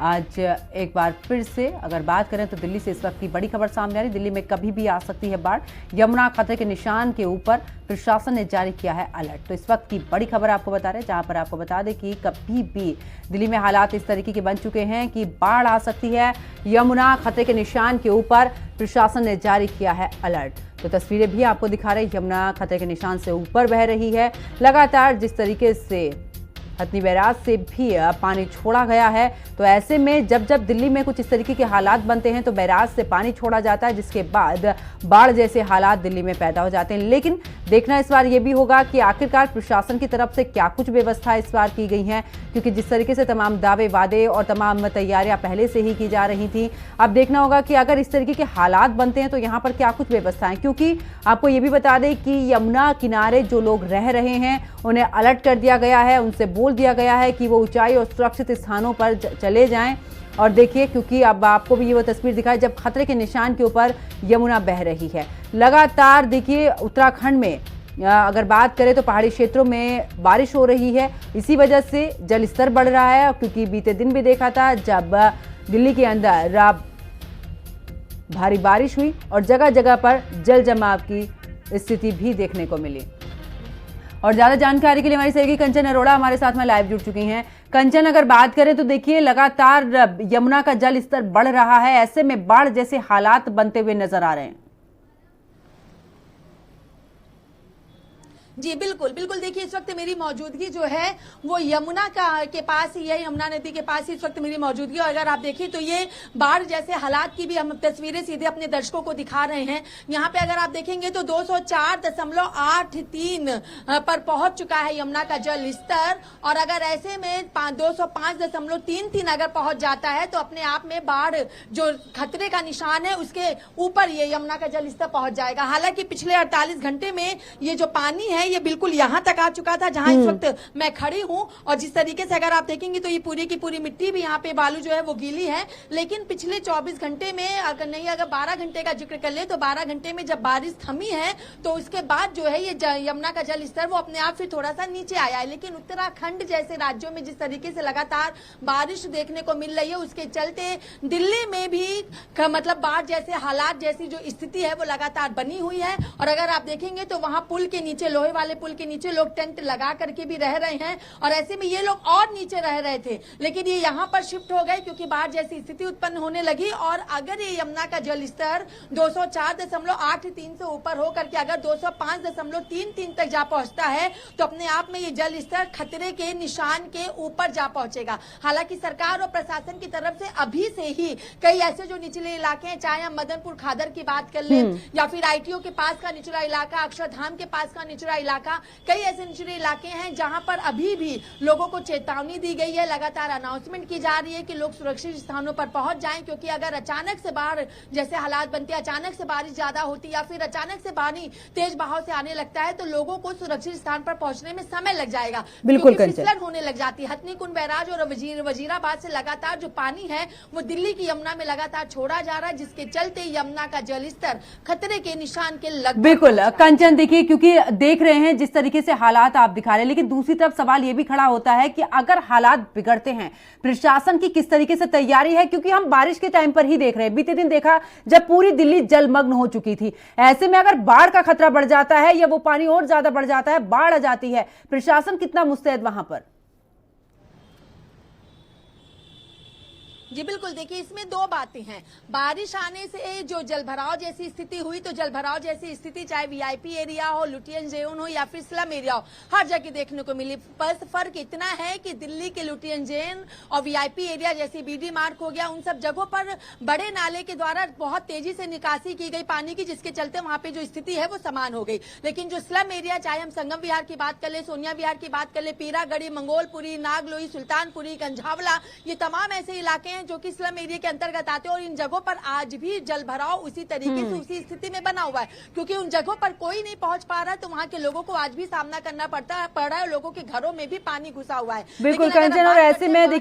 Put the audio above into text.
आज एक बार फिर से अगर बात करें तो दिल्ली से इस वक्त की बड़ी खबर सामने आ रही है। दिल्ली में कभी भी आ सकती है बाढ़। यमुना खतरे के निशान के ऊपर प्रशासन ने जारी किया है अलर्ट। तो इस वक्त की बड़ी खबर आपको बता रहे हैं, जहां पर आपको बता दें कि कभी भी दिल्ली में हालात इस तरीके के बन चुके हैं कि बाढ़ आ सकती है। यमुना खतरे के निशान के ऊपर प्रशासन ने जारी किया है अलर्ट। तो तस्वीरें भी आपको दिखा रहे हैं, यमुना खतरे के निशान से ऊपर बह रही है। लगातार जिस तरीके से हथनी बैराज से भी पानी छोड़ा गया है, तो ऐसे में जब जब दिल्ली में कुछ इस तरीके के हालात बनते हैं तो बैराज से पानी छोड़ा जाता है, जिसके बाद बाढ़ जैसे हालात दिल्ली में पैदा हो जाते हैं। लेकिन देखना इस बार ये भी होगा कि आखिरकार प्रशासन की तरफ से क्या कुछ व्यवस्था इस बार की गई हैं, क्योंकि जिस तरीके से तमाम दावे वादे और तमाम तैयारियां पहले से ही की जा रही थी, अब देखना होगा कि अगर इस तरीके के हालात बनते हैं तो यहाँ पर क्या कुछ व्यवस्थाएं। क्योंकि आपको ये भी बता दें कि यमुना किनारे जो लोग रह रहे हैं उन्हें अलर्ट कर दिया गया है, उनसे बोल दिया गया है कि वो ऊंचाई और सुरक्षित स्थानों पर चले जाएं। और देखिए, क्योंकि अब आपको भी ये वो तस्वीर दिखाई जब खतरे के निशान के ऊपर यमुना बह रही है। लगातार देखिए उत्तराखंड में अगर बात करें तो पहाड़ी क्षेत्रों में बारिश हो रही है, इसी वजह से जल स्तर बढ़ रहा है। क्योंकि बीते दिन भी देखा था जब दिल्ली के अंदर भारी बारिश हुई और जगह जगह पर जल जमाव की स्थिति भी देखने को मिली। और ज्यादा जानकारी के लिए हमारी सहयोगी कंचन अरोड़ा हमारे साथ में लाइव जुड़ चुकी हैं। कंचन, अगर बात करें तो देखिए लगातार यमुना का जल स्तर बढ़ रहा है, ऐसे में बाढ़ जैसे हालात बनते हुए नजर आ रहे हैं। जी बिल्कुल बिल्कुल। देखिए, इस वक्त मेरी मौजूदगी जो है वो यमुना के पास ही है, यमुना नदी के पास ही इस वक्त मेरी मौजूदगी। और अगर आप देखें तो ये बाढ़ जैसे हालात की भी हम तस्वीरें सीधे अपने दर्शकों को दिखा रहे हैं। यहाँ पे अगर आप देखेंगे तो 204.83 पर पहुंच चुका है यमुना का जल स्तर। और अगर ऐसे में 205.33 अगर पहुंच जाता है तो अपने आप में बाढ़ जो खतरे का निशान है उसके ऊपर ये यमुना का जल स्तर पहुंच जाएगा। हालांकि पिछले 48 घंटे में ये जो पानी है ये बिल्कुल यहाँ तक आ चुका था जहां इस वक्त मैं खड़ी हूं। और जिस तरीके से अगर आप देखेंगे तो ये पूरी की पूरी मिट्टी भी यहाँ पे बालू जो है वो गीली है। लेकिन पिछले 24 घंटे में अगर 12 घंटे का जिक्र कर ले तो 12 घंटे में जब बारिश थमी है तो उसके बाद जो है ये यमुना का जल स्तर वो अपने आप फिर थोड़ा सा नीचे आया है। लेकिन उत्तराखंड जैसे राज्यों में जिस तरीके से लगातार बारिश देखने को मिल रही है उसके चलते दिल्ली में भी मतलब बाढ़ जैसे हालात जैसी जो स्थिति है वो लगातार बनी हुई है। और अगर आप देखेंगे तो वहां पुल के नीचे लोहे वाले पुल के नीचे लोग टेंट लगा करके भी रह रहे हैं। और ऐसे में ये लोग और नीचे रह रहे थे, लेकिन ये यहाँ पर शिफ्ट हो गए क्योंकि बाढ़ जैसी स्थिति उत्पन्न होने लगी। और अगर ये यमुना का जल स्तर 204.83 से ऊपर हो करके अगर 205.33 तक जा पहुंचता है तो अपने आप में ये जल स्तर खतरे के निशान के ऊपर जा पहुंचेगा। हालांकि सरकार और प्रशासन की तरफ से अभी से ही कई ऐसे जो निचले इलाके हैं, चाहे हम मदनपुर खादर की बात कर लें या फिर आईटीओ के पास का निचला इलाका, अक्षरधाम के पास का निचला इलाका, कई ऐसे निचले इलाके हैं जहां पर अभी भी लोगों को चेतावनी दी गई है। लगातार अनाउंसमेंट की जा रही है कि लोग सुरक्षित स्थानों पर पहुंच जाएं, क्योंकि अगर अचानक से बाढ़ जैसे हालात बनते हैं, अचानक से बारिश ज्यादा होती या फिर अचानक से पानी तेज बहाव से आने लगता है तो लोगों को सुरक्षित स्थान पर पहुंचने में समय लग जाएगा। बिल्कुल फिसलन होने लग जाती है। हथनी कुंड बैराज और वजीराबाद से लगातार जो पानी है वो दिल्ली की यमुना में लगातार छोड़ा जा रहा है, जिसके चलते यमुना का जल स्तर खतरे के निशान के लगभग। बिल्कुल कंचन, देखिए क्योंकि देख रहे हैं जिस तरीके से हालात आप दिखा रहे हैं, लेकिन दूसरी तरफ सवाल यह भी खड़ा होता है कि अगर हालात बिगड़ते हैं प्रशासन की किस तरीके से तैयारी है। क्योंकि हम बारिश के टाइम पर ही देख रहे हैं, बीते दिन देखा जब पूरी दिल्ली जलमग्न हो चुकी थी। ऐसे में अगर बाढ़ का खतरा बढ़ जाता है या वो पानी और ज्यादा बढ़ जाता है, बाढ़ आ जाती है, प्रशासन कितना मुस्तैद वहां पर? जी बिल्कुल। देखिए, इसमें दो बातें हैं। बारिश आने से जो जलभराव जैसी स्थिति हुई तो जलभराव जैसी स्थिति चाहे वीआईपी एरिया हो, लुटियन जोन हो या फिर स्लम एरिया हो, हर जगह देखने को मिली। बस फर्क इतना है कि दिल्ली के लुटियन जोन और वीआईपी एरिया जैसे बीडी मार्ग हो गया, उन सब जगहों पर बड़े नाले के द्वारा बहुत तेजी से निकासी की गई पानी की, जिसके चलते वहां पे जो स्थिति है वो समान हो गई। लेकिन जो स्लम एरिया, चाहे हम संगम विहार की बात कर ले, सोनिया विहार की बात कर ले, पीरागढ़ी, मंगोलपुरी, नागलोई, सुल्तानपुरी, कंझावला, ये तमाम ऐसे इलाके हैं जो कि स्लम एरिया के अंतर्गत आते हैं। और इन जगहों पर आज भी जल भराव उसी तरीके से उसी स्थिति में बना हुआ है, क्योंकि उन जगहों पर कोई नहीं पहुंच पा रहा है, तो वहां के लोगों को आज भी सामना करना पड़ रहा है। लोगों के घरों में भी पानी घुसा हुआ है। बिल्कुल कंचन, और ऐसे में देखिए